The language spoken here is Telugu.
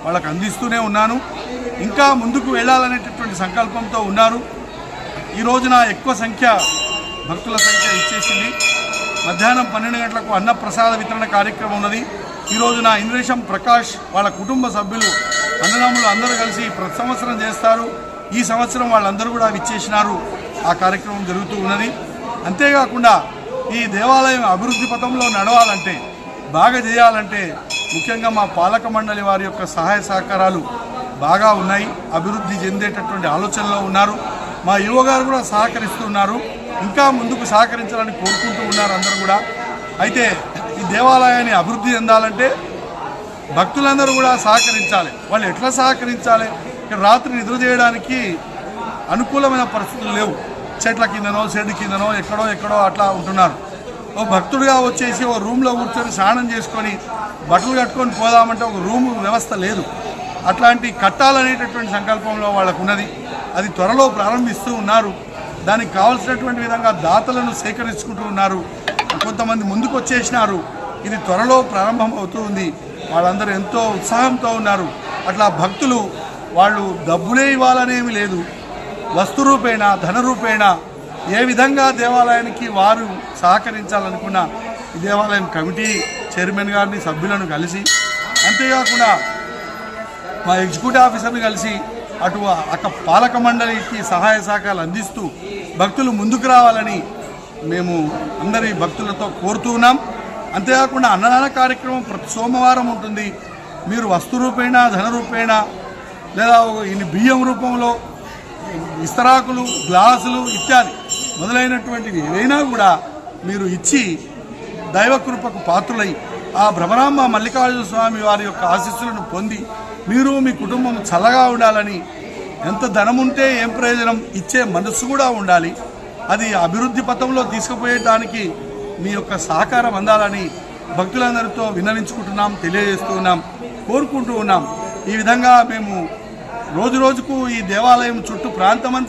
వాళ్ళకు అందిస్తూనే ఉన్నాను. ఇంకా ముందుకు వెళ్ళాలనేటటువంటి సంకల్పంతో ఉన్నారు. ఈ రోజున ఎక్కువ సంఖ్య భక్తుల సంఖ్య ఇచ్చేసింది. మధ్యాహ్నం 12 గంటలకు అన్నప్రసాద వితరణ కార్యక్రమం ఉన్నది. ఈ రోజున ఇంద్రేశం ప్రకాష్ వాళ్ళ కుటుంబ సభ్యులు అన్నదమ్ములు అందరూ కలిసి ప్రతి సంవత్సరం చేస్తారు. ఈ సంవత్సరం వాళ్ళందరూ కూడా విచ్చేసినారు. ఆ కార్యక్రమం జరుగుతూ ఉన్నది. అంతేకాకుండా ఈ దేవాలయం అభివృద్ధి పథంలో నడవాలంటే, బాగా చేయాలంటే ముఖ్యంగా మా పాలక మండలి వారి యొక్క సహాయ సహకారాలు బాగా ఉన్నాయి. అభివృద్ధి చెందేటటువంటి ఆలోచనలో ఉన్నారు. మా యువగారు కూడా సహకరిస్తున్నారు. ఇంకా ముందుకు సహకరించాలని కోరుకుంటూ ఉన్నారు అందరూ కూడా. అయితే ఈ దేవాలయాన్ని అభివృద్ధి చెందాలంటే భక్తులందరూ కూడా సహకరించాలి. వాళ్ళు ఎట్లా సహకరించాలి? ఇక్కడ రాత్రి నిద్ర చేయడానికి అనుకూలమైన పరిస్థితులు లేవు. చెట్ల కిందనో షెడ్ కిందనో ఎక్కడో అట్లా ఉంటున్నారు. ఓ భక్తుడిగా వచ్చేసి ఓ రూమ్లో కూర్చొని స్నానం చేసుకొని బట్టలు కట్టుకొని పోదామంటే ఒక రూమ్ వ్యవస్థ లేదు. అట్లాంటి కట్టాలనేటటువంటి సంకల్పంలో వాళ్ళకు ఉన్నది. అది త్వరలో ప్రారంభిస్తూ ఉన్నారు. దానికి కావలసినటువంటి విధంగా దాతలను సేకరించుకుంటూ ఉన్నారు. కొంతమంది ముందుకు వచ్చేసినారు. ఇది త్వరలో ప్రారంభం అవుతూ ఉంది. వాళ్ళందరూ ఎంతో ఉత్సాహంతో ఉన్నారు. అట్లా భక్తులు వాళ్ళు డబ్బులే ఇవ్వాలనేమి లేదు, వస్తు రూపేణ ధన రూపేణ ఏ విధంగా దేవాలయానికి వారు సహకరించాలనుకున్న ఈ దేవాలయం కమిటీ చైర్మన్ గారిని సభ్యులను కలిసి, అంతేకాకుండా మా ఎగ్జిక్యూటివ్ ఆఫీసర్ని కలిసి అటు పాలక మండలికి సహాయ సహకారాలు అందిస్తూ భక్తులు ముందుకు రావాలని మేము అందరి భక్తులతో కోరుతూ ఉన్నాం. అంతేకాకుండా అన్నదాన కార్యక్రమం ప్రతి సోమవారం ఉంటుంది. మీరు వస్తు రూపేణ ధన రూపేణ లేదా ఇన్ని బియ్యం రూపంలో ఇస్తరాకులు గ్లాసులు ఇత్యాది మొదలైనటువంటివి ఏవైనా కూడా మీరు ఇచ్చి దైవకృపకు పాత్రులై ఆ భ్రమరాంబ మల్లికార్జున స్వామి వారి యొక్క ఆశీస్సులను పొంది మీరు మీ కుటుంబం చల్లగా ఉండాలని, ఎంత ధనం ఉంటే ఏం ప్రయోజనం, ఇచ్చే మనస్సు కూడా ఉండాలి. అది అభివృద్ధి పథంలో తీసుకుపోయడానికి మీ యొక్క సహకారం అందాలని భక్తులందరితో విన్నవించుకుంటున్నాం, తెలియజేస్తూ ఉన్నాం, కోరుకుంటూ ఉన్నాం. ఈ విధంగా మేము రోజుకు ఈ దేవాలయం చుట్టూ ప్రాంతమంతా